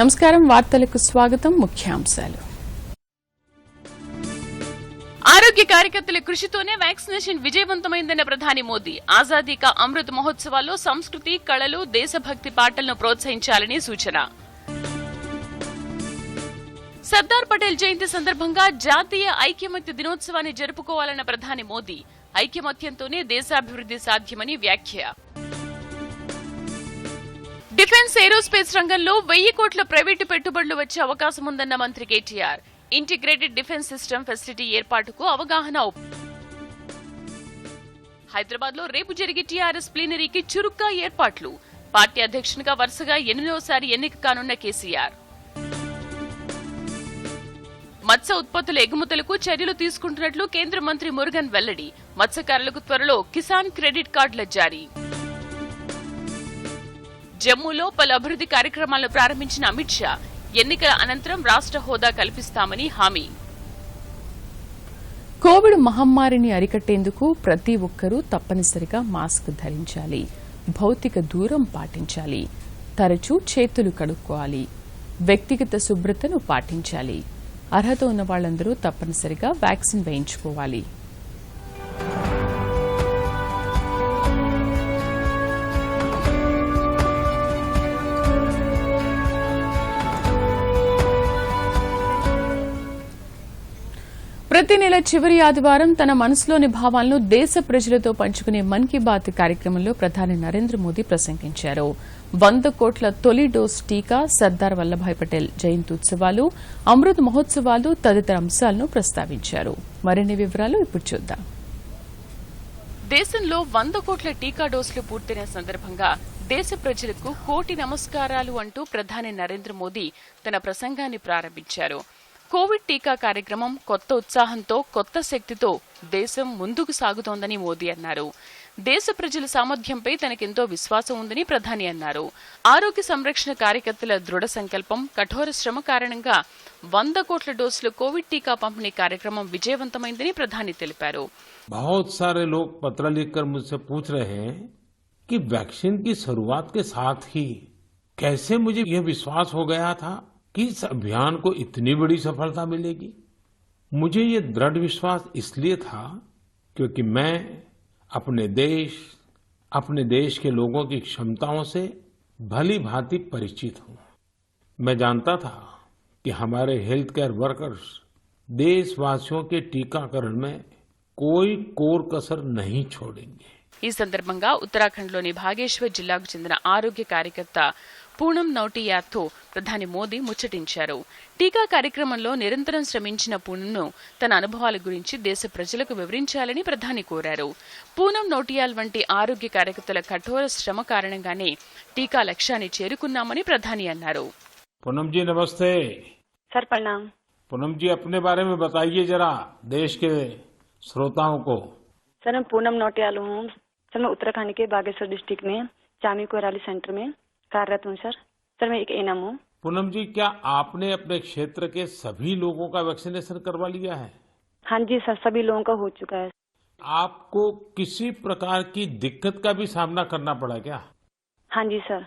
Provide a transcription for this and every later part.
నమస్కారం వార్తలకు స్వాగతం ముఖ్యాంశాలు ఆరోగ్య కార్యకర్తల కృషితోనే వ్యాక్సినేషన్ విజయవంతమైందన్న ప్రధాని మోదీ ఆజాదీ కా అమృత్ మహోత్సవాల్లో సంస్కృతి కళలు దేశభక్తి పాటలను ప్రోత్సహించాలని సూచన సర్దార్ పటేల్ జయంతి సందర్భంగా జాతీయ ఐక్యమత్య దినోత్సవాన్ని జరుపుకోవాలన్న ప్రధాని మోదీ ఐక్యమత్యంతోనే దేశాభివృద్ది సాధ్యమని వ్యాఖ్య డిఫెన్స్ ఏరోస్పేస్ రంగంలో 1000 కోట్ల ప్రైవేటు పెట్టుబడులు వచ్చే అవకాశం ఉందన్న మంత్రి KTR integrated defence system facility ఏర్పాటుకు అవగాహన హైదరాబాద్ లో రేపు జరిగే టీఆర్ఎస్ ప్లీనరీకి చురుగ్గా ఏర్పాట్లు పార్టీ అధ్యక్షునిగా వరుసగా 8వసారి ఎన్నిక కానున్న కేసీఆర్ మత్స్య ఉత్పత్తుల ఎగుమతులకు చర్యలు తీసుకుంటున్నట్లు కేంద్ర మంత్రి మురుగన్ వెల్లడి మత్స్యకారులకు త్వరలో కిసాన్ క్రెడిట్ కార్డుల జారీ జమ్మూలో పలు అభివృద్ది కార్యక్రమాలను ప్రారంభించిన అమిత్ షా ఎన్నికల అనంతరం రాష్ట్ర హోదా కల్పిస్తామని హామీ కోవిడ్ మహమ్మారిని అరికట్టేందుకు ప్రతి ఒక్కరూ తప్పనిసరిగా మాస్క్ ధరించాలి భౌతిక దూరం పాటించాలి తరచూ చేతులు కడుక్కోవాలి వ్యక్తిగత శుభ్రతను పాటించాలి అర్హత ఉన్న వాళ్లందరూ తప్పనిసరిగా వ్యాక్సిన్ వేయించుకోవాలి ప్రతి నెల చివరి ఆదివారం తన మనసులోని భావాలను దేశ ప్రజలతో పంచుకునే మన్ కీ బాత్ కార్యక్రమంలో ప్రధాని నరేంద్ర మోదీ ప్రసంగించారు 100 కోట్ల తొలి డోస్ టీకా సర్దార్ వల్లభాయ్ పటేల్ జయంతి ఉత్సవాలు అమృత్ మహోత్సవాలు తదితర అంశాలను ప్రస్తావించారు మరిన్ని వివరాలు ఇప్పుడు చూద్దాం దేశంలో 100 కోట్ల టీకా డోసులు పూర్తయిన సందర్భంగా దేశ ప్రజలకు కోటి నమస్కారాలు అంటూ ప్రధాని నరేంద్ర మోదీ తన ప్రసంగాన్ని ప్రారంభించారు కోవిడ్ టీకా కార్యక్రమం కొత్త ఉత్సాహంతో కొత్త శక్తితో దేశం ముందుకు సాగుతోందని మోదీ అన్నారు దేశ ప్రజల సామర్థ్యంపై తనకెంతో విశ్వాసం ఉందని ప్రధాని అన్నారు ఆరోగ్య సంరక్షణ కార్యకర్తల దృఢ సంకల్పం కఠోర శ్రమ కారణంగా 100 కోట్ల డోసుల కోవిడ్ టీకా పంపిణీ కార్యక్రమం విజయవంతమైందని ప్రధాని తెలిపారు बहुत सारे लोग पत्र लिखकर मुझसे पूछ रहे हैं कि वैक्सीन की शुरुआत के साथ ही कैसे मुझे यह विश्वास हो गया था कि इस अभियान को इतनी बड़ी सफलता मिलेगी मुझे ये दृढ़ विश्वास इसलिए था क्योंकि मैं अपने देश के लोगों की क्षमताओं से भली भांति परिचित हूं मैं जानता था कि हमारे हेल्थ केयर वर्कर्स देशवासियों के टीकाकरण में कोई कोर कसर नहीं छोड़ेंगे ఈ సందర్భంగా ఉత్తరాఖండ్లోని భాగేశ్వర్ జిల్లాకు చెందిన ఆరోగ్య కార్యకర్త పూనం నౌటియాతో ప్రధాని మోదీ ముచ్చటించారు టీకా కార్యక్రమంలో నిరంతరం శ్రమించిన పూనంను తన అనుభవాల గురించి దేశ ప్రజలకు వివరించాలని ప్రధాని కోరారు పూనం నౌటియాల్ వంటి ఆరోగ్య కార్యకర్తల కఠోర శ్రమ కారణంగానే టీకా లక్ష్యాన్ని చేరుకున్నామని ప్రధాని అన్నారు पूनम जी नमस्ते सर प्रणाम पूनम जी अपने बारे में बताइए जरा देश के श्रोताओं को सर मैं पूनम नौटियाल हूँ सर मैं उत्तराखंड के बागेश्वर डिस्ट्रिक्ट में चामी कोराली सेंटर में कार्यरत हूँ सर मैं एक एनएम हूँ पूनम जी क्या आपने अपने क्षेत्र के सभी लोगों का वैक्सीनेशन करवा लिया है हाँ जी सर सभी लोगों का हो चुका है आपको किसी प्रकार की दिक्कत का भी सामना करना पड़ा क्या हाँ जी सर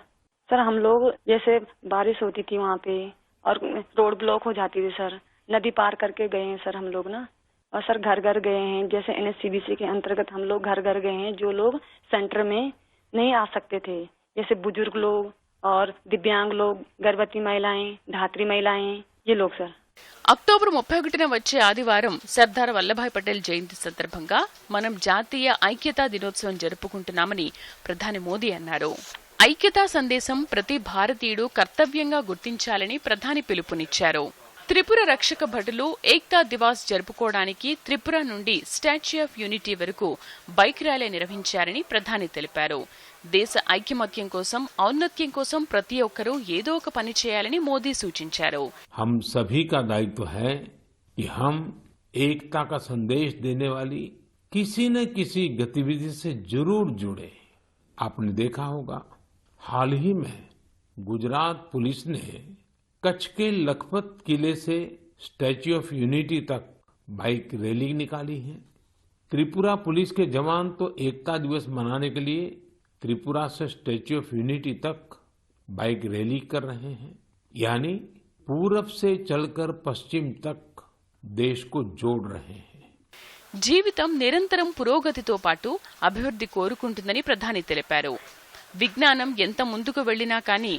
हम लोग जैसे बारिश होती थी वहाँ पे और रोड ब्लॉक हो जाती थी सर नदी पार करके गए हैं सर हम लोग ना और सर घर घर गए हैं जैसे NSCBC के अंतर्गत हम लोग घर घर गए हैं जो लोग सेंटर में नहीं आ सकते थे जैसे बुजुर्ग लोग और दिव्यांग लोग गर्भवती महिलाएं धात्री महिलाएं ये लोग सर అక్టోబర్ 31న వచ్చే ఆదివారం సర్దార్ వల్లభాయ్ పటేల్ జయంతి సందర్భంగా మనం జాతీయ ఐక్యతా దినోత్సవం జరుపుకుంటున్నామని ప్రధాని మోదీ అన్నారు ఐక్యతా సందేశం ప్రతి భారతీయుడు కర్తవ్యంగా గుర్తించాలని ప్రధాని పిలుపునిచ్చారు త్రిపుర రక్షక భటులు ఏక్తా దివాస్ జరుపుకోవడానికి త్రిపుర నుండి స్టాచ్యూ ఆఫ్ యూనిటీ వరకు బైక్ ర్యాలీ నిర్వహించారని ప్రధాని తెలిపారు దేశ ఐక్యమత్యం కోసం ఔన్నత్యం కోసం ప్రతి ఒక్కరూ ఏదో ఒక పని చేయాలని మోదీ సూచించారు हम सभी का दायित्व है कि हम एकता का संदेश देने वाली किसी न किसी गतिविधि से जरूर जुड़े आपने देखा होगा हाल ही में गुजरात पुलिस ने कच्छ के लखपत किले से स्टैच्यू ऑफ यूनिटी तक बाइक रैली निकाली है त्रिपुरा पुलिस के जवान तो एकता दिवस मनाने के लिए त्रिपुरा से स्टैच्यू ऑफ यूनिटी तक बाइक रैली कर रहे हैं यानी पूरब से चलकर पश्चिम तक देश को जोड़ रहे हैं। జీవితం నిరంతరం పురోగతితో పాటు అభివృద్ధి కోరుకుంటుందని ప్రధాని తెలిపారు. విజ్ఞానం ఎంత ముందుకు వెళ్లినా కానీ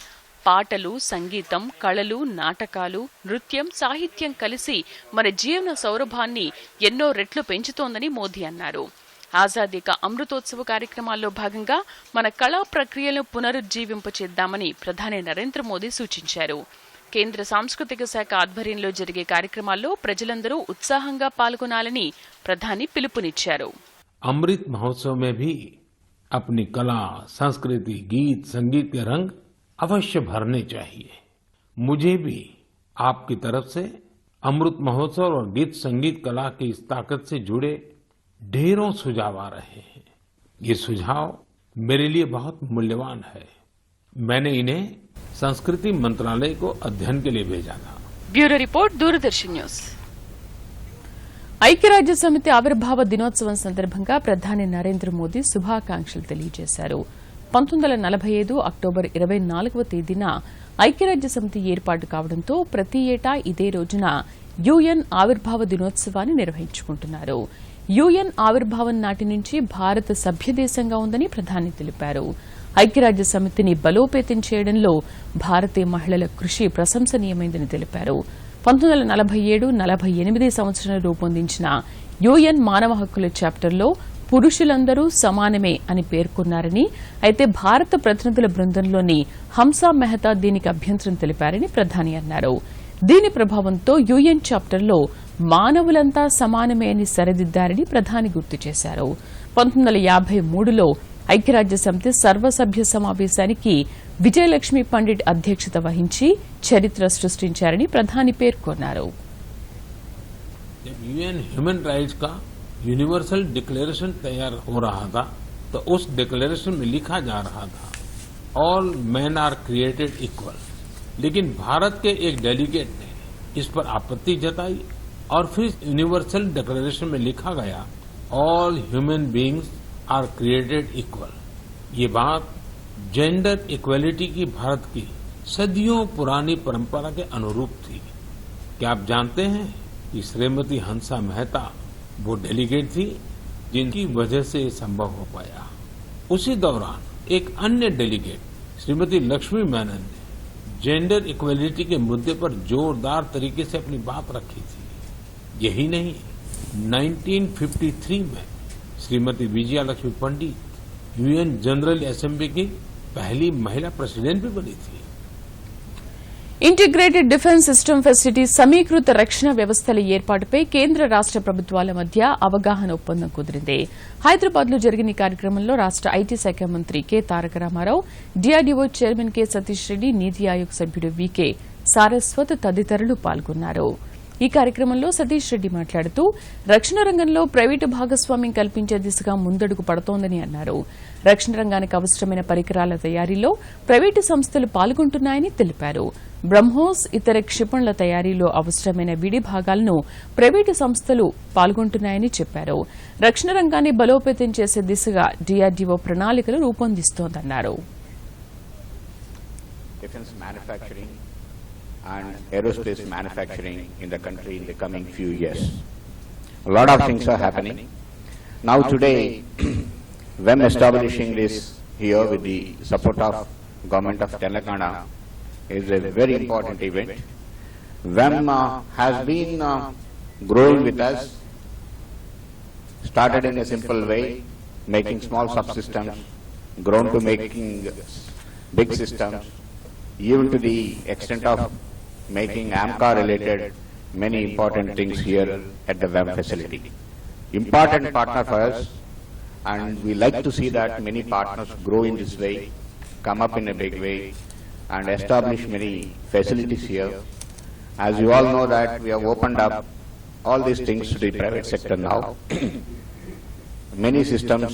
పాటలు, సంగీతం, కళలు, నాటకాలు, నృత్యం, సాహిత్యం కలిసి మన జీవన సౌరభాన్ని ఎన్నో రెట్లు పెంచుతోందని మోదీ అన్నారు. ఆజాదీ కా అమృతోత్సవ కార్యక్రమాల్లో భాగంగా మన కళా ప్రక్రియలను పునరుజ్జీవింపచేద్దామని ప్రధాని నరేంద్ర మోదీ సూచించారు. కేంద్ర సాంస్కృతిక శాఖ ఆధ్వర్యంలో జరిగే కార్యక్రమాల్లో ప్రజలందరూ ఉత్సాహంగా పాల్గొనాలని ప్రధాని పిలుపునిచ్చారు. अमृत महोत्सव में भी अपनी कला, संस्कृति, गीत, संगीत के रंग अवश्य भरने चाहिए। मुझे भी आपकी तरफ से अमृत महोत्सव और गीत संगीत कला की इस ताकत से जुड़े ढेरों सुझाव आ रहे हैं। ये सुझाव मेरे लिए बहुत मूल्यवान है। मैंने इन्हें संस्कृति मंत्रालय को अध्ययन के लिए भेजा था। Bureau report, Doordarshan news. ఐక్యరాజ్య సమితి ఆవిర్భావ దినోత్సవం సందర్భంగా ప్రధాని నరేంద్ర మోదీ శుభాకాంక్షలు తెలియజేశారు. 1945 అక్టోబర్ 24వ తేదీన ఐక్యరాజ్య సమితి ఏర్పాటు కావడంతో ప్రతి ఏటా ఇదే రోజున యుఎన్ ఆవిర్భావ దినోత్సవాన్ని నిర్వహించుకుంటున్నారు. యుఎన్ ఆవిర్భావం నాటి నుంచి భారత్ సభ్యదేశంగా ఉందని ప్రధాని తెలిపారు. ఐక్యరాజ్య సమితిని బలోపేతం చేయడంలో భారతీయ మహిళల కృషి ప్రశంసనీయమైందని తెలిపారు. 1947-48 సంవత్సరంలో రూపొందించిన యుఎన్ మానవ హక్కుల చాప్టర్లో పురుషులందరూ సమానమే అని పేర్కొన్నారని, అయితే భారత ప్రతినిధుల బృందంలోని హంసా మెహతా దీనికి అభ్యంతరం తెలిపారని ప్రధాని అన్నారు. దీని ప్రభావంతో యుఎన్ చాప్టర్లో మానవులంతా సమానమే అని సరిదిద్దారని ప్రధాని గుర్తు చేశారు. 1953లో ఐక్యరాజ్య సమితి సర్వసభ్య సమావేశానికి విజయలక్ష్మి పండిట్ అధ్యక్షత వహించి చరిత్ర సృష్టించారని ప్రధాని పేర్కొన్నారు. यूएन ह्यूमन राइट्स का यूनिवर्सल डिक्लेरेशन तैयार हो रहा था तो उस डिक्लेरेशन में लिखा जा रहा था all man are created equal, लेकिन भारत के एक डेलीगेट ने इस पर आपत्ति जताई और फिर यूनिवर्सल डिक्लेरेशन में लिखा गया all human beings are created equal. ये बात जेंडर इक्वलिटी की भारत की सदियों पुरानी परंपरा के अनुरूप थी। क्या आप जानते हैं कि श्रीमती हंसा मेहता वो डेलीगेट थी जिनकी वजह से ये संभव हो पाया। उसी दौरान एक अन्य डेलीगेट श्रीमती लक्ष्मी मेनन ने जेंडर इक्वलिटी के मुद्दे पर जोरदार तरीके से अपनी बात रखी थी। यही नहीं, 1953 में श्रीमती विजयलक्ष्मी पंडित यूएन जनरल असेंबली की पहली महिला प्रेसिडेंट भी बनी थी। ఇంటిగ్రేటెడ్ డిఫెన్స్ సిస్టమ్ ఫెసిలిటీ సమీకృత రక్షణ వ్యవస్థల ఏర్పాటుపై కేంద్ర రాష్ట ప్రభుత్వాల మధ్య అవగాహన ఒప్పందం కుదిరింది. హైదరాబాద్ లో జరిగిన ఈ కార్యక్రమంలో రాష్ట ఐటీ శాఖ మంత్రి K Taraka Ramarao, DRDO chairman K Satish Reddy, NITI Aayog సభ్యుడు వికే సారస్వత్ తదితరులు పాల్గొన్నారు. ఈ కార్యక్రమంలో సతీష్ రెడ్డి మాట్లాడుతూ రక్షణ రంగంలో ప్రైవేటు భాగస్వామ్యం కల్పించే దిశగా ముందడుగు పడుతోందని అన్నారు. రక్షణ రంగానికి అవసరమైన పరికరాల తయారీలో ప్రైవేటు సంస్థలు పాల్గొంటున్నాయని తెలిపారు. బ్రహ్మోస్, ఇతర క్షిపణుల తయారీలో అవసరమైన విడి భాగాలను ప్రైవేటు సంస్థలు పాల్గొంటున్నాయని చెప్పారు. రక్షణ రంగాన్ని బలోపేతం చేసే దిశగా డీఆర్డీఓ ప్రణాళికలు రూపొందిస్తోందన్నారు. and aerospace manufacturing in the country in the coming few years. A lot of things are happening. Now today, WEM establishing this here with the support of Government of Telangana is a very important event. WEM has been growing with us, started in a simple way, making small subsystems, grown to making big systems, even to the extent of making AMCA related many important things here at the WEM facility. Important partner for us, and we like to see that many partners grow in this way, come up in a big way and establish many facilities here. As you all know that we have opened up all these things to the private sector now. Many systems,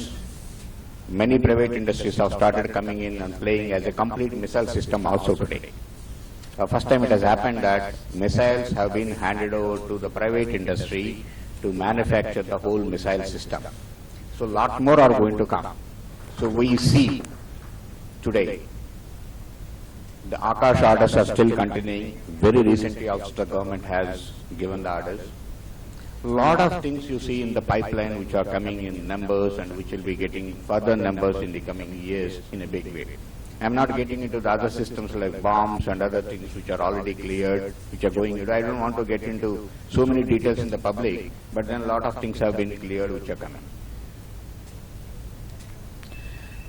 many private industries have started coming in and playing as a complete missile system also today. First time it has happened that missiles have been handed over to the private industry to manufacture the whole missile system. So lot more are going to come. So we see today The Akash orders are still continuing. Very recently also the government has given the orders. Lot of things you see in the pipeline which are coming in numbers and which will be getting further numbers in the coming years in a big way. I am not getting into the other systems like bombs and other things which are already cleared, which are going into. I don't want to get into so many details in the public, but then a lot of things have been cleared which are coming.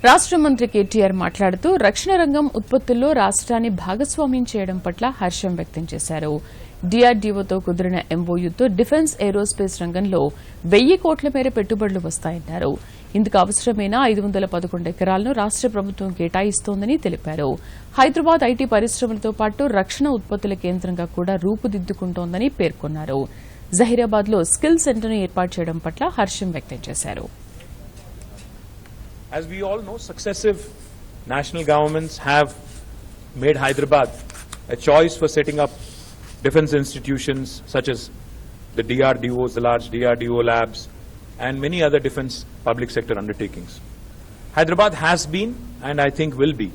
రాష్ట్ర మంత్రి కేటీఆర్ మాట్లాడుతూ రక్షణ రంగం ఉత్పత్తుల్లో రాష్ట్రాన్ని భాగస్వామ్యం చేయడం పట్ల హర్షం వ్యక్తం చేశారు. డీఆర్డీఓతో కుదిరిన ఎంఓయూతో డిఫెన్స్ ఏరోస్పేస్ రంగంలో 1000 కోట్ల మేర పెట్టుబడులు వస్తాయన్నారు. ఇందుకు అవసరమైన 511 ఎకరాలను రాష్ట్ర ప్రభుత్వం కేటాయిస్తోందని తెలిపారు. హైదరాబాద్ ఐటీ పరిశ్రమలతో పాటు రక్షణ ఉత్పత్తుల కేంద్రంగా కూడా రూపుదిద్దుకుంటోందని పేర్కొన్నారు. జహీరాబాద్ లో స్కిల్ సెంటర్ను ఏర్పాటు చేయడం పట్ల హర్షం వ్యక్తం చేశారు. As we all know, successive national governments have made Hyderabad a choice for setting up defense institutions such as the DRDOs, the large DRDO labs, and many other defense public sector undertakings. Hyderabad has been, and I think will be,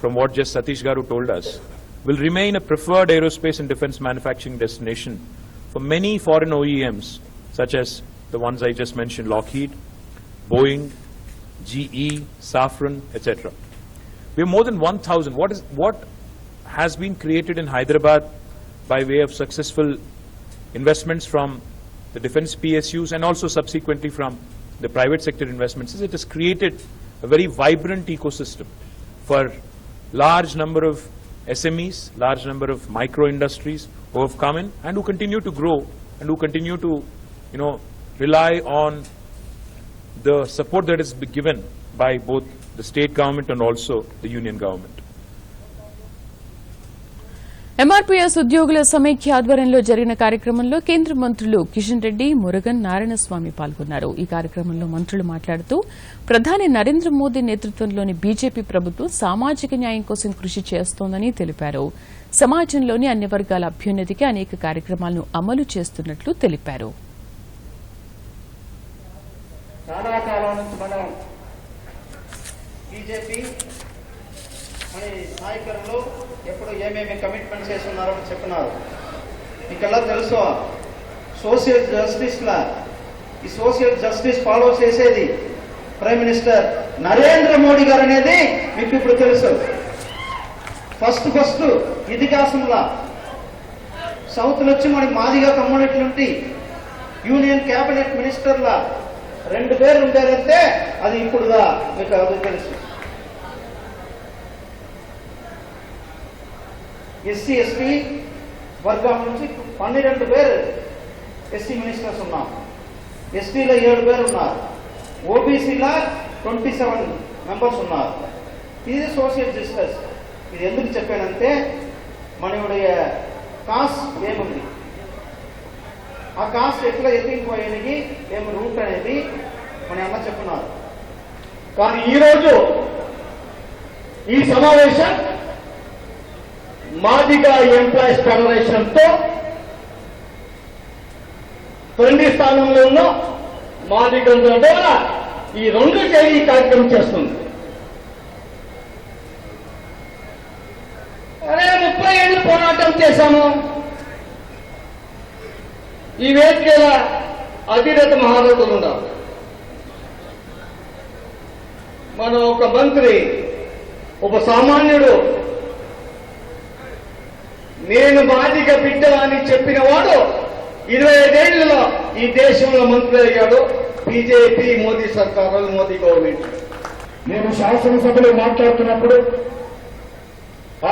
from what just Satish Garu told us, will remain a preferred aerospace and defense manufacturing destination for many foreign OEMs, such as the ones I just mentioned, Lockheed, Boeing, GE, Safran, etc. We have more than 1,000. What has been created in Hyderabad by way of successful investments from the defense PSUs and also subsequently from the private sector investments is it has created a very vibrant ecosystem for large number of SMEs, large number of micro industries who have come in and who continue to grow and who continue to, rely on the support that is given by both the state government and also the union government. MRPS ఉద్యోగుల సమైక్య ఆధ్వర్యంలో జరిగిన కార్యక్రమంలో కేంద్ర మంత్రులు కిషన్ రెడ్డి, మురుగన్, నారాయణస్వామి పాల్గొన్నారు. ఈ కార్యక్రమంలో మంత్రులు మాట్లాడుతూ ప్రధాని నరేంద్ర మోదీ నేతృత్వంలోని బీజేపీ ప్రభుత్వం సామాజిక న్యాయం కోసం కృషి చేస్తోందని తెలిపారు. సమాజంలోని అన్ని వర్గాల అభ్యున్నతికి అనేక కార్యక్రమాలను అమలు చేస్తున్నట్లు తెలిపారు. చాలా కాలం నుంచి మనం బీజేపీ మన నాయకులు ఎప్పుడు ఏమేమి కమిట్మెంట్స్ చేస్తున్నారో చెప్తున్నారు. మీకల్లా తెలుసు సోషల్ జస్టిస్ లా ఈ సోషల్ జస్టిస్ ఫాలో చేసేది ప్రైమ్ మినిస్టర్ నరేంద్ర మోడీ గారు అనేది మీకు ఇప్పుడు తెలుసు. ఫస్ట్ ఇతిహాసంలా సౌత్ వచ్చి మనకి మాదిగా కమ్యూనిటీ నుండి యూనియన్ క్యాబినెట్ మినిస్టర్లా 2 పేర్లు ఉంటారంటే అది ఇప్పుడుగా మీకు అది తెలుసు. ఎస్సీ ఎస్టీ వర్గం నుంచి 12 పేరు ఎస్సీ మినిస్టర్స్ ఉన్నారు. ఎస్టీలో 7 పేరు ఉన్నారు. ఓబీసీలో 27 మెంబర్స్ ఉన్నారు. ఇది సోషల్ జస్టిస్. ఇది ఎందుకు చెప్పానంటే మనయుடைய కాస్ట్ ఏముంది, ఆ కాస్ట్ ఎట్లా ఎత్తిపోయేది ఏమి రూట్ అనేది మన అమ్మ చెప్తున్నారు. కానీ ఈరోజు ఈ సమావేశం మాదిగా ఎంప్లాయీస్ ఫెడరేషన్ తో తొలి స్థానంలో ఉన్న మాదిగంలో ద్వారా ఈ 2 చేయి కార్యక్రమం చేస్తుంది. అరే 30 ఏళ్ళు పోరాటం చేశాము. ఈ వేదికల అధిరత మహారథులు ఉన్నారు. మన ఒక మంత్రి, ఒక సామాన్యుడు నేను మాదిగ బిడ్డ అని చెప్పిన వాడు 25 ఏళ్లలో ఈ దేశంలో మంత్రి అయ్యాడు. బీజేపీ మోదీ సర్కారు, మోదీ గవర్నమెంట్. నేను శాసనసభలో మాట్లాడుతున్నప్పుడు,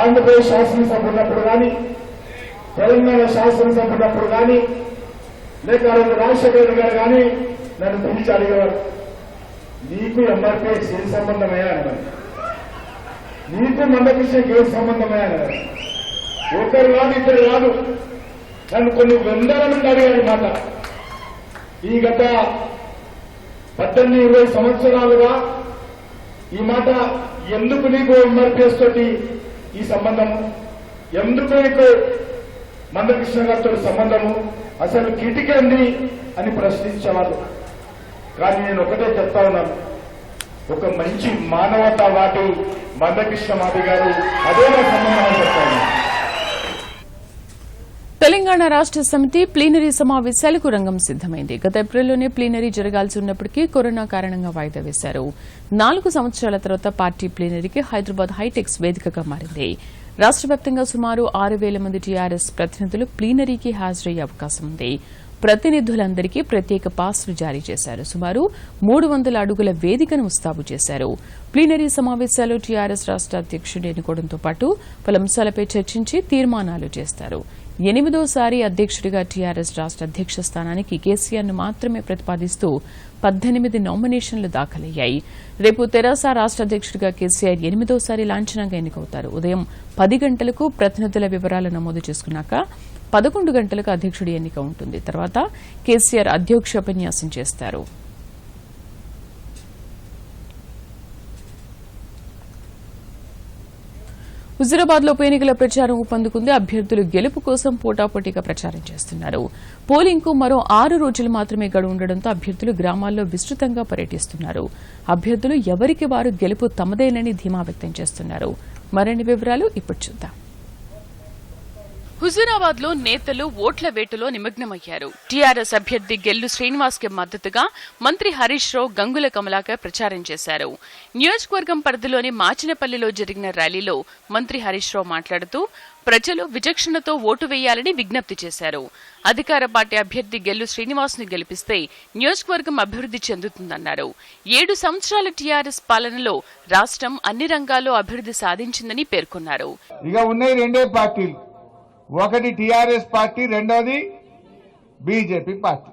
ఆంధ్రప్రదేశ్ శాసనసభ ఉన్నప్పుడు కానీ, తెలంగాణ శాసనసభ ఉన్నప్పుడు కానీ, లేక రాజశేఖర గారు కానీ నన్ను పిలిచి అడిగేవారు, నీకు ఎంఆర్పీఎస్ ఏం సంబంధమయ్యా అన్నారు, నీకు మందకృష్ణకి ఏం సంబంధమయ్యా అన్నారు. ఒకరు కాదు, ఇద్దరు కాదు, నన్ను కొన్ని వందల మంది అడిగారు మాట. ఈ గత 18-20 సంవత్సరాలుగా ఈ మాట, ఎందుకు నీకు ఎంఆర్పీఎస్ తోటి ఈ సంబంధము, ఎందుకు నీకు మందకృష్ణ గారితో సంబంధము, అసలు కిటికేంది అని ప్రశ్నించేవాళ్ళు. కానీ నేను ఒకటే చెప్తా ఉన్నాను, ఒక మంచి మానవతావాది మందకృష్ణ మాది గారు అదే నా సంబంధం చెప్తాను. తెలంగాణ రాష్ట్ర సమితి ప్లీనరీ సమావేశాలకు రంగం సిద్దమైంది. గత ఏప్రిల్లోనే ప్లీనరీ జరగాల్సి ఉన్నప్పటికీ కరోనా కారణంగా వాయిదా వేశారు. 4 సంవత్సరాల తర్వాత పార్టీ ప్లీనరీకి హైదరాబాద్ హైటెక్స్ వేదికగా మారింది. రాష్ట్ర వ్యాప్తంగా సుమారు 6,000 మంది టీఆర్ఎస్ ప్రతినిధులు ప్లీనరీకి హాజరయ్యే అవకాశం ఉంది. ప్రతినిధులందరికీ ప్రత్యేక పాస్లు జారీ చేశారు. సుమారు 300 అడుగుల వేదికను ముస్తాబు చేశారు. ప్లీనరీ సమావేశాలు టీఆర్ఎస్ రాష్ట్ర అధ్యక్షుడిని ఎన్నుకోవడంతో పాటు పలు అంశాలపై చర్చించి తీర్మానాలు చేస్తారు. 8వ అధ్యక్షుడిగా టీఆర్ఎస్ రాష్ట్ర అధ్యక్ష స్థానానికి కేసీఆర్ ను మాత్రమే ప్రతిపాదిస్తూ 18 నామినేషన్లు దాఖలయ్యాయి. రేపు తెరాస రాష్ట్ర అధ్యక్షుడిగా కేసీఆర్ 8వ లాంఛనంగా ఎన్నికవుతారు. ఉదయం 10 గంటలకు ప్రతినిధుల వివరాలు నమోదు చేసుకున్నాక 11 గంటలకు అధ్యక్షుడి ఎన్నిక ఉంటుంది. తర్వాత కేసీఆర్ అధ్యక్షోపన్యాసం చేస్తారు. హుజూరాబాద్ లో ఉప ఎన్నికల ప్రచారం ఊపందుకుంది. అభ్యర్థులు గెలుపు కోసం పోటాపోటీగా ప్రచారం చేస్తున్నారు. పోలింగ్ కు మరో 6 రోజులు మాత్రమే గడువు ఉండడంతో అభ్యర్థులు గ్రామాల్లో విస్తృతంగా పర్యటిస్తున్నారు. అభ్యర్థులు ఎవరికి వారు గెలుపు తమదేనని ధీమా వ్యక్తం చేస్తున్నారు. మరిన్ని వివరాలు ఇప్పుడు చూద్దాం. హుజూరాబాద్ లో నేతలు ఓట్ల వేటులో నిమగ్నమయ్యారు. టీఆర్ఎస్ అభ్యర్థి గెల్లు శ్రీనివాస్ కి మద్దతుగా మంత్రి హరీష్ రావు గంగుల కమలాకర్ ప్రచారం చేశారు. నియోజకవర్గం పరిధిలోని మాచినపల్లిలో జరిగిన ర్యాలీలో మంత్రి హరీష్ రావు మాట్లాడుతూ ప్రజలు విచక్షణతో ఓటు వేయాలని విజ్ఞప్తి చేశారు. అధికార పార్టీ అభ్యర్థి గెల్లు శ్రీనివాస్ ను గెలిపిస్తే నియోజకవర్గం అభివృద్ది చెందుతుందన్నారు. 7 సంవత్సరాల టీఆర్ఎస్ పాలనలో రాష్ట్రం అన్ని రంగాల్లో అభివృద్ది సాధించిందని పేర్కొన్నారు. ఇక ఉన్నాయి రెండే పార్టీలు, ఒకటి టీఆర్ఎస్ పార్టీ, రెండోది బీజేపీ పార్టీ.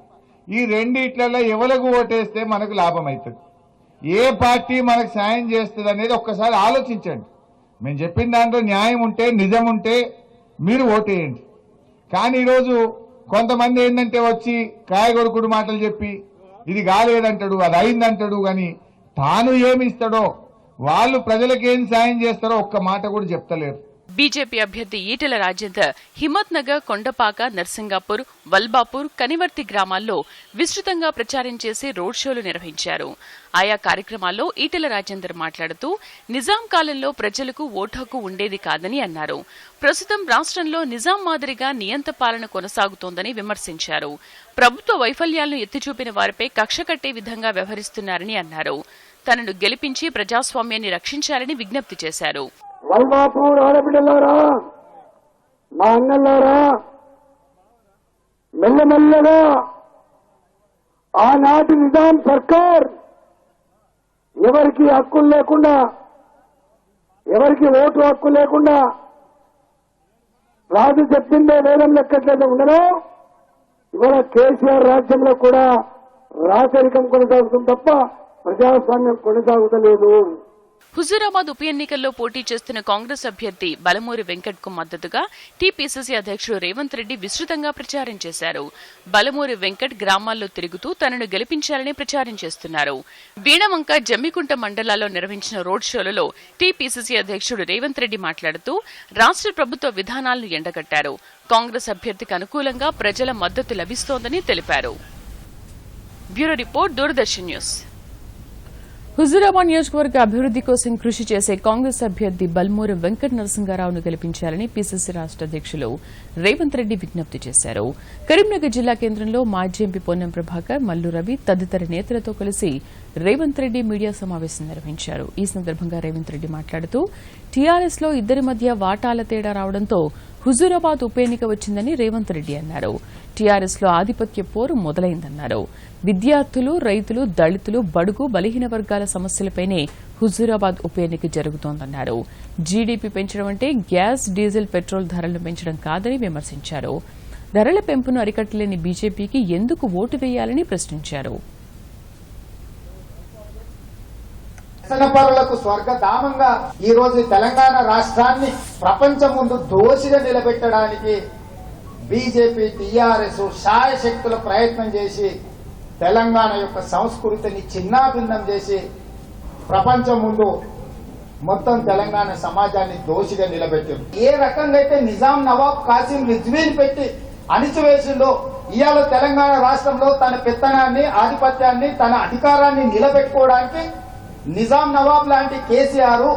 ఈ రెండిట్లలో ఎవరికి ఓటేస్తే మనకు లాభం అవుతుంది, ఏ పార్టీ మనకు సాయం చేస్తుంది అనేది ఒక్కసారి ఆలోచించండి. మేము చెప్పిన దాంట్లో న్యాయం ఉంటే, నిజం ఉంటే మీరు ఓటేయండి. కానీ ఈరోజు కొంతమంది ఏంటంటే వచ్చి కాయగొడుకుడు మాటలు చెప్పి ఇది కాలేదంటాడు, అది అయిందంటాడు, కానీ తాను ఏమి ఇస్తాడో, వాళ్ళు ప్రజలకు ఏం సాయం చేస్తారో ఒక్క మాట కూడా చెప్తలేరు. బీజేపీ అభ్యర్థి ఈటెల రాజేందర్ హిమ్మత్ నగర్, కొండపాక, నర్సింగాపూర్, వల్బాపూర్, కనివర్తి గ్రామాల్లో విస్తృతంగా ప్రచారం చేసి రోడ్ షోలు నిర్వహించారు. ఆయా కార్యక్రమాల్లో ఈటెల రాజేందర్ మాట్లాడుతూ నిజాం కాలంలో ప్రజలకు ఓటు హక్కు ఉండేది కాదని అన్నారు. ప్రస్తుతం రాష్ట్రంలో నిజాం మాదిరిగా నియంత పాలన కొనసాగుతోందని విమర్శించారు. ప్రభుత్వ వైఫల్యాలను ఎత్తిచూపిన వారిపై కక్ష కట్టే విధంగా వ్యవహరిస్తున్నారని అన్నారు. తనను గెలిపించి ప్రజాస్వామ్యాన్ని రక్షించాలని విజ్ఞప్తి చేశారు. వల్బాపూర్ ఆడబిడ్డలారా, మా అన్నలారా, మెల్లమెల్లగా ఆనాటి నిజాం సర్కార్ ఎవరికి హక్కులు లేకుండా, ఎవరికి ఓటు హక్కు లేకుండా రాజు చెప్పిందే వేదం లెక్కట్లేదు ఉండడం. ఇవాళ కేసీఆర్ రాజ్యంలో కూడా రాచరికం కొనసాగుతుంది తప్ప ప్రజాస్వామ్యం కొనసాగుతలేదు. హుజూరాబాద్ ఉప ఎన్నికల్లో పోటీ చేస్తున్న కాంగ్రెస్ అభ్యర్థి బలమూరి వెంకట్ కు మద్దతుగా టీపీసీసీ అధ్యక్షుడు రేవంత్ రెడ్డి విస్తృతంగా ప్రచారం చేశారు. బలమూరి వెంకట్ గ్రామాల్లో తిరుగుతూ తనను గెలిపించాలని ప్రచారం చేస్తున్నారు. వీణవంక, జమ్మికుంట మండలాల్లో నిర్వహించిన రోడ్ షోలలో టీపీసీసీ అధ్యక్షుడు రేవంత్ రెడ్డి మాట్లాడుతూ రాష్ట్ర ప్రభుత్వ విధానాలను ఎండగట్టారు. కాంగ్రెస్ అభ్యర్థికి అనుకూలంగా ప్రజల మద్దతు లభిస్తోందని తెలిపారు. Bureau report, Doordarshan news. Huzurabad నియోజకవర్గ అభివృద్ది కోసం కృషి చేసే కాంగ్రెస్ అభ్యర్థి బల్మూరి వెంకట నరసింహారావును గెలిపించాలని పీసీసీ రాష్ట్ర అధ్యక్షులు రేవంత్ రెడ్డి విజ్ఞప్తి చేశారు. కరీంనగర్ జిల్లా కేంద్రంలో మాజీ ఎంపీ పొన్నం ప్రభాకర్, మల్లు రవి తదితర నేతలతో కలిసి రేవంత్ రెడ్డి మీడియా సమావేశం నిర్వహించారు. ఈ సందర్భంగా రేవంత్ రెడ్డి మాట్లాడుతూ టీఆర్ఎస్ లో ఇద్దరి మధ్య వాటాల తేడా రావడంతో హుజూరాబాద్ ఉప ఎన్నిక వచ్చిందని రేవంత్ రెడ్డి అన్నారు. టీఆర్ఎస్ లో ఆధిపత్య పోరు మొదలైందన్నారు. విద్యార్థులు, రైతులు, దళితులు, బడుగు, బలహీన వర్గాల సమస్యలపైనే హుజూరాబాద్ ఉప ఎన్నిక జరుగుతోందన్నారు. జీడీపీ పెంచడం అంటే గ్యాస్, డీజిల్, పెట్రోల్ ధరలను పెంచడం కాదని విమర్శించారు. ధరల పెంపును అరికట్టలేని బీజేపీకి ఎందుకు ఓటు వేయాలని ప్రశ్నించారు. వ్యసనపరులకు స్వర్గధామంగా ఈ రోజు తెలంగాణ రాష్ట్రాన్ని ప్రపంచం ముందు దోషిగా నిలబెట్టడానికి బీజేపీ, టీఆర్ఎస్ శాయశక్తుల ప్రయత్నం చేసి తెలంగాణ యొక్క సంస్కృతిని చిన్నాభిన్నం చేసి ప్రపంచం ముందు మొత్తం తెలంగాణ సమాజాన్ని దోషిగా నిలబెట్టారు. ఏ రకంగా అయితే నిజాం నవాబ్ కాసిం రిజ్వీని పెట్టి అణిచివేసిందో, ఇవాళ తెలంగాణ రాష్ట్రంలో తన పెత్తనాన్ని, ఆధిపత్యాన్ని, తన అధికారాన్ని నిలబెట్టుకోవడానికి నిజాం నవాబ్ లాంటి కేసీఆర్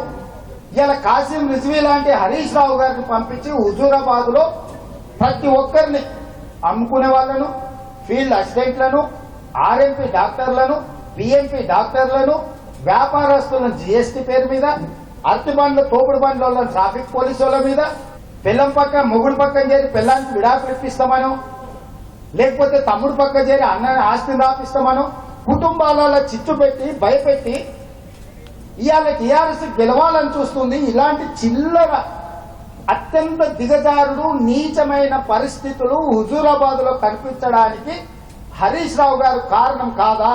ఇలా కాసిం రిజ్వీ లాంటి హరీష్ రావు గారిని పంపించి హుజూరాబాద్ లో ప్రతి ఒక్కరిని అమ్ముకునే వాళ్ళను, ఫీల్డ్ అసిస్టెంట్లను, ఆర్ఎంపీ డాక్టర్లను, పిఎంపీ డాక్టర్లను, వ్యాపారస్తులను జీఎస్టీ పేరు మీద, అరటి బండ్ల తోపుడు బండ్ల ట్రాఫిక్ పోలీసు వాళ్ళ మీద, పిల్లం పక్క మొగుడు పక్కన చేరి పిల్లానికి విడాకులు ఇప్పిస్తామను, లేకపోతే తమ్ముడు పక్క చేరి అన్న ఆస్తిని రాపిస్తామను కుటుంబాలలో చిచ్చు పెట్టి భయపెట్టి ఇవాళ టీఆర్ఎస్ గెలవాలని చూస్తుంది. ఇలాంటి చిల్లర అత్యంత దిగజారుడు నీచమైన పరిస్థితులు హుజూరాబాద్ లో కనిపించడానికి హరీష్ రావు గారు కారణం కాదా?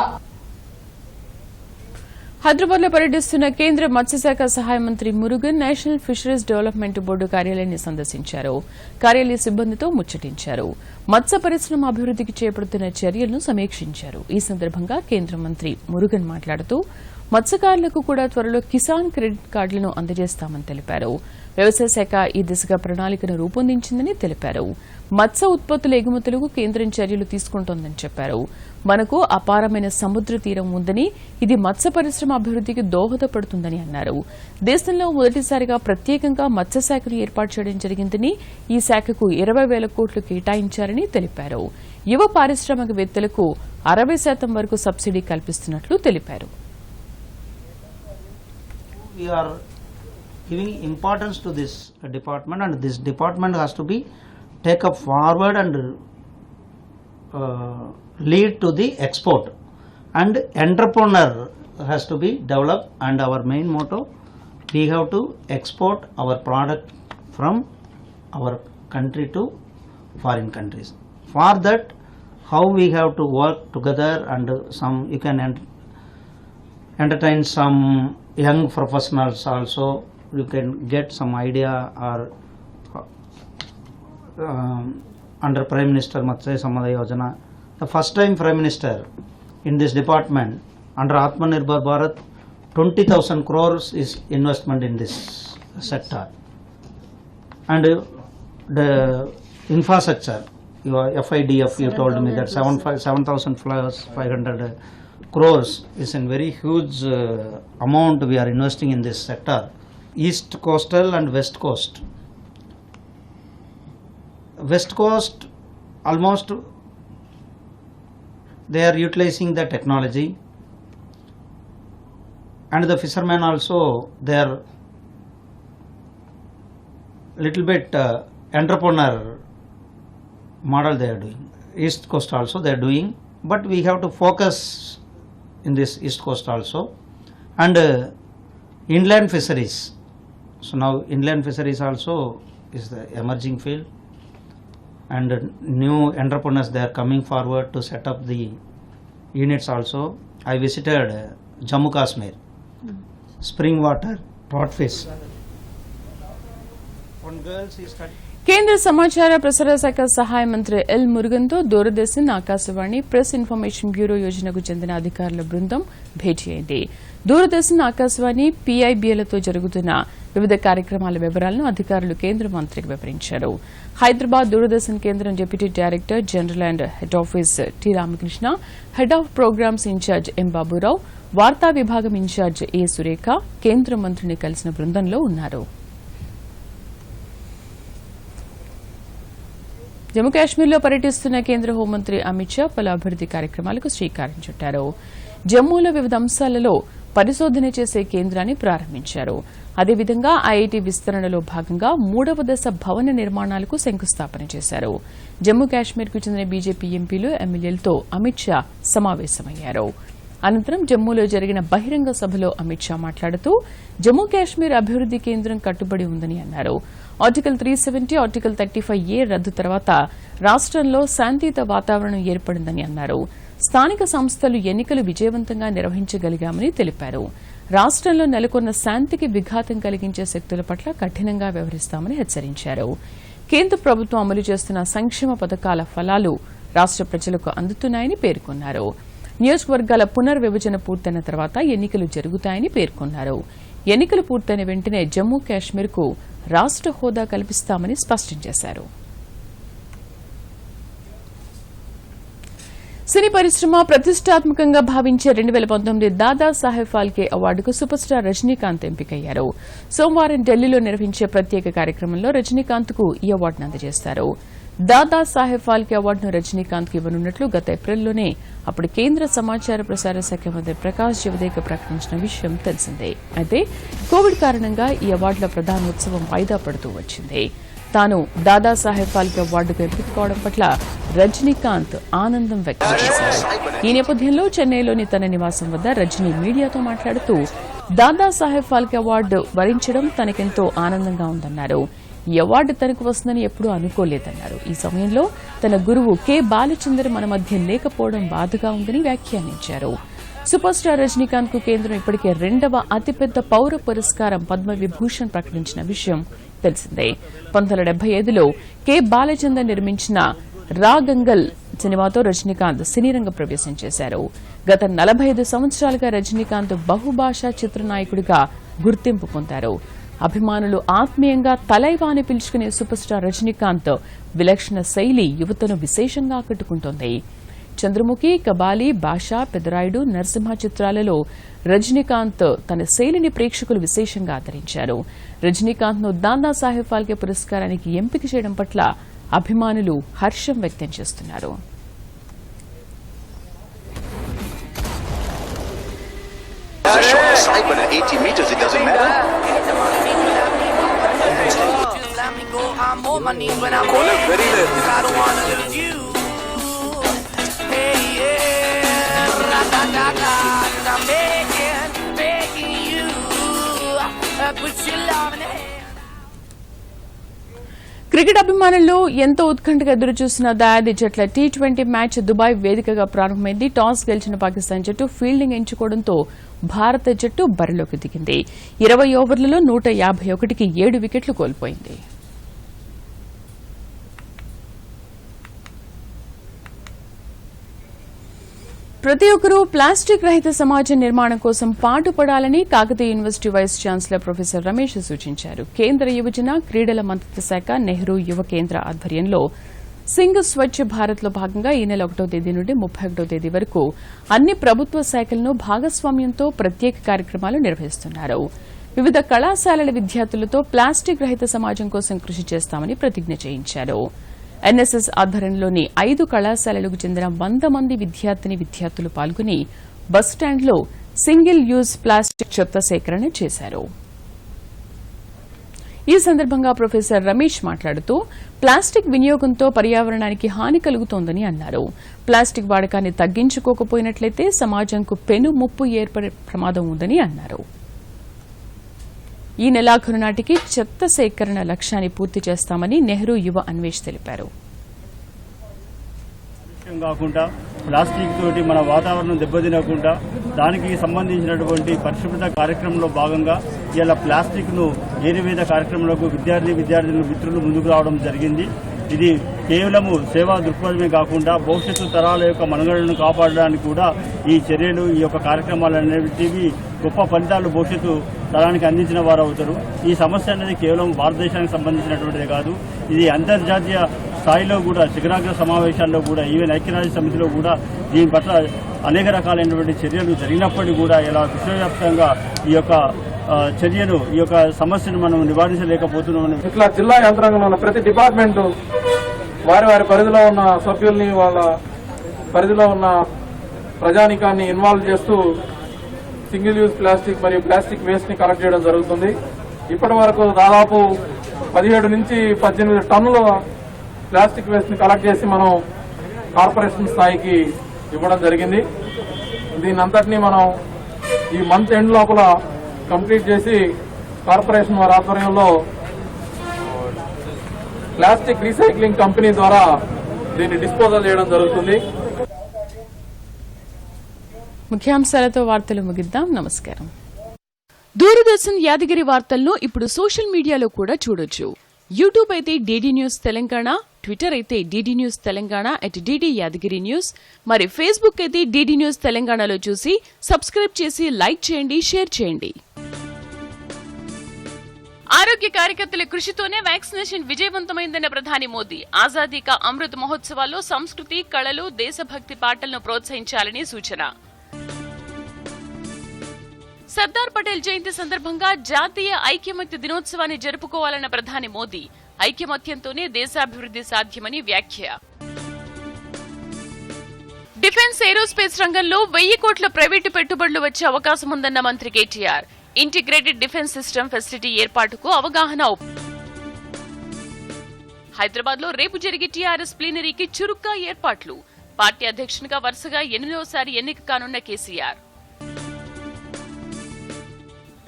హైదరాబాద్ లో పర్యటిస్తున్న కేంద్ర మత్స్యశాఖ సహాయ మంత్రి Murugan national fisheries development board కార్యాలయాన్ని సందర్శించారు. కార్యాలయ సిబ్బందితో ముచ్చటించారు. మత్స్య పరిశ్రమ అభివృద్దికి చేపడుతున్న చర్యలను సమీక్షించారు. ఈ సందర్భంగా కేంద్ర మంత్రి మురుగన్ మాట్లాడుతూ మత్స్యకారులకు కూడా త్వరలో కిసాన్ క్రెడిట్ కార్డులను అందజేస్తామని తెలిపారు. వ్యవసాయ శాఖ ఈ దిశగా ప్రణాళికను రూపొందించిందని తెలిపారు. మత్స్య ఉత్పత్తుల ఎగుమతులకు కేంద్రం చర్యలు తీసుకుంటోందని చెప్పారు. మనకు అపారమైన సముద్ర తీరం ఉందని, ఇది మత్స్య పరిశ్రమ అభివృద్దికి దోహదపడుతుందని అన్నారు. దేశంలో మొదటిసారిగా ప్రత్యేకంగా మత్స్యశాఖను ఏర్పాటు చేయడం జరిగిందని, ఈ శాఖకు 20,000 కోట్లు కేటాయించారని తెలిపారు. యువ పారిశ్రామికవేత్తలకు 60% వరకు సబ్సిడీ కల్పిస్తున్నట్లు తెలిపారు. We are giving importance to this department, and this department has to be take up forward and lead to the export, and entrepreneur has to be developed, and our main motto, we have to export our product from our country to foreign countries. For that, how we have to work together, and some you can entertain some young professionals also, you can get some idea, or under Prime Minister Matsya Sampada Yojana, the first time Prime Minister in this department under Atmanirbhar Bharat, 20,000 crores is investment in this sector, and the infrastructure, your FIDF, you told me that 7,500 crores is a very huge amount we are investing in this sector. East coastal and west coast. West coast, almost they are utilizing the technology, and the fishermen also, they are little bit entrepreneur model they are doing. East coast also they are doing, but we have to focus in this east coast also, and inland fisheries. So now inland fisheries also is the emerging field, and new entrepreneurs they are coming forward to set up the units also. I visited Jammu Kashmir, spring water, trout fish. One girls is కేంద్ర సమాచార ప్రసార శాఖ సహాయ మంత్రి L మురుగన్తో Doordarshan, Akashvani, press information bureau యోజనకు చెందిన అధికారుల బృందం భేటీ అయింది. దూరదర్శన్, ఆకాశవాణి, పీఐబీలతో జరుగుతున్న వివిధ కార్యక్రమాల వివరాలను అధికారులు కేంద్ర మంత్రికి వివరించారు. హైదరాబాద్ దూరదర్శన్ కేంద్రం deputy director general and head office T Ramakrishna, head of programmes incharge M Baburao, వార్తా విభాగం ఇన్ఛార్జ్ ఏ సురేఖ కేంద్ర మంత్రిని కలిసిన బృందంలో ఉన్నారు. జమ్మూ కాశ్మీర్లో పర్యటిస్తున్న కేంద్ర హోంమంత్రి అమిత్ షా పలు అభివృద్ది కార్యక్రమాలకు శ్రీకారం చుట్టారు. జమ్మూలో వివిధ అంశాలలో పరిశోధన చేసే కేంద్రాన్ని ప్రారంభించారు. అదేవిధంగా ఐఐటీ విస్తరణలో భాగంగా 3వ దశ భవన నిర్మాణాలకు శంకుస్థాపన చేశారు. జమ్మూ కాశ్మీర్కు చెందిన బీజేపీ ఎంపీలు, ఎమ్మెల్యేలతో అమిత్ షా సమావేశమయ్యారు. అనంతరం జమ్మూలో జరిగిన బహిరంగ సభలో అమిత్ షా మాట్లాడుతూ జమ్మూ కాశ్మీర్ అభివృద్ది కేంద్రం కట్టుబడి ఉందని అన్నారు. ఆర్టికల్ 370, ఆర్టికల్ 35A రద్దు తర్వాత రాష్టంలో శాంతియుత వాతావరణం ఏర్పడిందని అన్నారు. స్థానిక సంస్థలు ఎన్నికలు విజయవంతంగా నిర్వహించగలిగామని తెలిపారు. రాష్టంలో నెలకొన్న శాంతికి విఘాతం కలిగించే శక్తుల పట్ల కఠినంగా వ్యవహరిస్తామని హెచ్చరించారు. కేంద్ర ప్రభుత్వం అమలు చేస్తున్న సంక్షేమ పథకాల ఫలాలు రాష్ట ప్రజలకు అందుతున్నాయని పేర్కొన్నారు. నియోజకవర్గాల పునర్విభజన పూర్తయిన తర్వాత ఎన్నికలు జరుగుతాయని పేర్కొన్నారు. ఎన్నికలు పూర్తయిన వెంటనే జమ్మూ కాశ్మీర్కు రాష్ట హోదా కల్పిస్తామని స్పష్టం చేశారు. సినీ పరిశ్రమ ప్రతిష్టాత్మకంగా భావించే 2019 దాదాసాహెబ్ ఫాల్కే అవార్డుకు సూపర్ స్టార్ రజనీకాంత్ ఎంపికయ్యారు. సోమవారం ఢిల్లీలో నిర్వహించే ప్రత్యేక కార్యక్రమంలో రజనీకాంత్ కు ఈ అవార్డును అందజేస్తారు. దాదాసాహెబ్ ఫాల్కే అవార్డును రజనీకాంత్ కు ఇవ్వనున్నట్లు గత ఏప్రిల్లోనే అప్పుడు కేంద్ర సమాచార ప్రసార శాఖ మంత్రి ప్రకాష్ జవదేకర్ ప్రకటించిన విషయం తెలిసిందే. అయితే కోవిడ్ కారణంగా ఈ అవార్డుల ప్రధానోత్సవం వాయిదా పడుతూ వచ్చింది. తాను దాదాసాహెబ్ ఫాల్కే అవార్డుకు ఎంపిక కావడం పట్ల రజనీకాంత్ ఆనందం వ్యక్తం చేశారు. ఈ నేపథ్యంలో చెన్నైలోని తన నివాసం వద్ద రజనీ మీడియాతో మాట్లాడుతూ దాదాసాహెబ్ ఫాల్కే అవార్డు వరించడం తనకెంతో ఆనందంగా ఉందన్నారు. ఈ అవార్డు తనకు వస్తుందని ఎప్పుడూ అనుకోలేదన్నారు. ఈ సమయంలో తన గురువు కె బాలచందర్ మన మధ్య లేకపోవడం బాధగా ఉందని వ్యాఖ్యానించారు. సూపర్ స్టార్ రజనీకాంత్ కు కేంద్రం ఇప్పటికే 2వ అతిపెద్ద పౌర పురస్కారం పద్మవిభూషణ్ ప్రకటించిన విషయం తెలిసిందే. 1975లో కె బాలచందర్ నిర్మించిన రాగంగల్ సినిమాతో రజనీకాంత్ సినీరంగ ప్రవేశం చేశారు. గత 45 సంవత్సరాలుగా రజనీకాంత్ బహుభాషా చిత్రనాయకుడిగా గుర్తింపు పొందారు. అభిమానులు ఆత్మీయంగా తలైవా అని పిలుచుకునే సూపర్ స్టార్ రజనీకాంత్ విలక్షణ శైలి యువతను విశేషంగా ఆకట్టుకుంటోంది. చంద్రముఖి, కబాలి, బాషా, పెదరాయుడు, నరసింహ చిత్రాలలో రజనీకాంత్ తన శైలిని ప్రేక్షకులు విశేషంగా ఆదరించారు. రజనీకాంత్ ను దాదాసాహెబ్ ఫాల్కే పురస్కారానికి ఎంపిక చేయడం పట్ల అభిమానులు హర్షం వ్యక్తం చేస్తున్నారు. క్రికెట్ అభిమానులు ఎంతో ఉత్కంఠగా ఎదురుచూసిన దాయాది జట్ల టీ20 మ్యాచ్ దుబాయ్ వేదికగా ప్రారంభమైంది. టాస్ గెలిచిన పాకిస్తాన్ జట్టు ఫీల్డింగ్ ఎంచుకోవడంతో భారత జట్టు బరిలోకి దిగింది. 20 ఓవర్లలో 151కి 7 వికెట్లు కోల్పోయింది. ప్రతి ఒక్కరూ ప్లాస్టిక్ రహిత సమాజ నిర్మాణం కోసం పాటుపడాలని Kakatiya university vice chancellor professor Ramesh సూచించారు. కేంద్ర యువజన క్రీడల మంత్రిత్వ శాఖ నెహ్రూ యువ కేంద్ర ఆధ్వర్యంలో సింగ్ స్వచ్ఛ భారత్ లో భాగంగా ఈ నెల 1వ తేదీ నుండి 31వ తేదీ వరకు అన్ని ప్రభుత్వ శాఖలను భాగస్వామ్యంతో ప్రత్యేక కార్యక్రమాలు నిర్వహిస్తున్నారు. వివిధ కళాశాలల విద్యార్థులతో ప్లాస్టిక్ రహిత సమాజం కోసం కృషి చేస్తామని ప్రతిజ్ఞ చేయించారు. ఎన్ఎస్ఎస్ ఆధ్వర్యంలోని 5 కళాశాలలకు చెందిన 100 మంది విద్యార్థులు పాల్గొని బస్టాండ్లో సింగిల్ యూజ్ ప్లాస్టిక్ చెత్త సేకరణ చేశారు. ఈ సందర్భంగా ప్రొఫెసర్ రమేష్ మాట్లాడుతూ ప్లాస్టిక్ వినియోగంతో పర్యావరణానికి హాని కలుగుతోందని అన్నారు. ప్లాస్టిక్ వాడకాన్ని తగ్గించుకోకపోయినట్లయితే సమాజంకు పెను ముప్పు ఏర్పడే ప్రమాదం ఉందని అన్నారు. ఈ నెలాఖరు నాటికి చెత్త సేకరణ లక్ష్యాన్ని పూర్తి చేస్తామని నెహ్రూ యువ అన్వేష్ తెలిపారు. కాకుండా ప్లాస్టిక్ తోటి మన వాతావరణం దెబ్బతినకుండా దానికి సంబంధించినటువంటి పరిశుభ్రత కార్యక్రమంలో భాగంగా ఇలా ప్లాస్టిక్ ను ఏరివేత కార్యక్రమంలో విద్యార్థులు మిత్రులు ముందుకు రావడం జరిగింది. ఇది కేవలము సేవా దృక్పథమే కాకుండా భవిష్యత్తు తరాల యొక్క మనుగడను కాపాడడానికి కూడా ఈ చర్యలు ఈ యొక్క కార్యక్రమాలు అనేవి గొప్ప ఫలితాలు భవిష్యత్తు తరానికి అందించిన వారు అవుతారు. ఈ సమస్య అనేది కేవలం భారతదేశానికి సంబంధించినటువంటిదే కాదు, ఇది అంతర్జాతీయ స్థాయిలో కూడా శిఖరాగ్ర సమావేశాల్లో కూడా ఈవెన్ ఐక్యరాజ్య సమితిలో కూడా దీని పట్ల అనేక రకాలైనటువంటి చర్యలు జరిగినప్పటికీ కూడా ఇలా విశ్వవ్యాప్తంగా ఈ యొక్క చర్యను ఈ యొక్క సమస్యను మనం నివారించలేకపోతున్నామని ఇట్లా జిల్లా యంత్రాంగంలో ఉన్న ప్రతి డిపార్ట్మెంట్ వారి పరిధిలో ఉన్న సభ్యుల్ని వాళ్ళ పరిధిలో ఉన్న ప్రజానికాన్ని ఇన్వాల్వ్ చేస్తూ సింగిల్ యూజ్ ప్లాస్టిక్ మరియు ప్లాస్టిక్ వేస్ట్ ని కలెక్ట్ చేయడం జరుగుతుంది. ఇప్పటి వరకు దాదాపు 17 నుంచి 18 టన్నుల ప్లాస్టిక్ వేస్ట్ ని కలెక్ట్ చేసి మనం కార్పొరేషన్ స్థాయికి ఇవ్వడం జరిగింది. దీని అంతటినీ మనం ఈ మంత్ ఎండ్ లోపల కంప్లీట్ చేసి కార్పొరేషన్ వారి ఆధ్వర్యంలో ప్లాస్టిక్ రీసైక్లింగ్ కంపెనీ ద్వారా దీన్ని డిస్పోజల్ చేయడం జరుగుతుంది. ముఖ్యాంశాలతో వార్తలు ముగిద్దాం. నమస్కారం. దూరదర్శన్ యాదగిరి వార్తలను ఇప్పుడు సోషల్ మీడియాలో కూడా చూడొచ్చు. యూట్యూబ్ అయితే డీడీ న్యూస్ తెలంగాణ, ట్విట్టర్ అయితే DD news Telangana @DD Yadagiri news, మరి ఫేస్బుక్ అయితే డీడీ న్యూస్ తెలంగాణలో చూసి సబ్స్క్రైబ్ చేసి లైక్ చేయండి, షేర్ చేయండి. ఆరోగ్య కార్యకర్తల కృషితోనే వ్యాక్సినేషన్ విజయవంతమైందన్న ప్రధాని మోదీ. ఆజాదీ కా అమృత్ మహోత్సవాల్లో సంస్కృతి, కళలు, దేశభక్తి పాటలను ప్రోత్సహించాలని సూచన. సర్దార్ పటేల్ జయంతి సందర్భంగా జాతీయ ఐక్యమత్య దినోత్సవాన్ని జరుపుకోవాలన్న ప్రధాని మోదీ. ఐక్యమత్యంతోనే దేశాభివృద్ధి సాధ్యమని వ్యాఖ్య. డిఫెన్స్ ఏరోస్పేస్ రంగంలో 1000 కోట్ల ప్రైవేటు పెట్టుబడులు వచ్చే అవకాశం ఉందన్న మంత్రి KTR. Integrated defence system facility ఏర్పాటుకు అవగాహన. హైదరాబాద్ లో రేపు జరిగే టీఆర్ఎస్ ప్లీనరీకి చురుగ్గా ఏర్పాట్లు. పార్టీ అధ్యక్షునిగా వరుసగా 8వసారి ఎన్నిక కానున్న కేసీఆర్.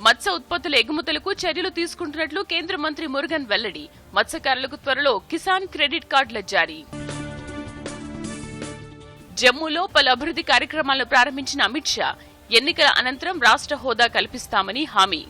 మత్స్య ఉత్పత్తుల ఎగుమతులకు చర్యలు తీసుకుంటున్నట్లు కేంద్ర మంత్రి మురుగన్ వెల్లడి. మత్స్యకారులకు త్వరలో కిసాన్ క్రెడిట్ కార్డుల జారీ. జమ్మూలో పలు అభివృద్ధి కార్యక్రమాలను ప్రారంభించిన అమిత్ షా. ఎన్నికల అనంతరం రాష్ట్ర హోదా కల్పిస్తామని హామీ.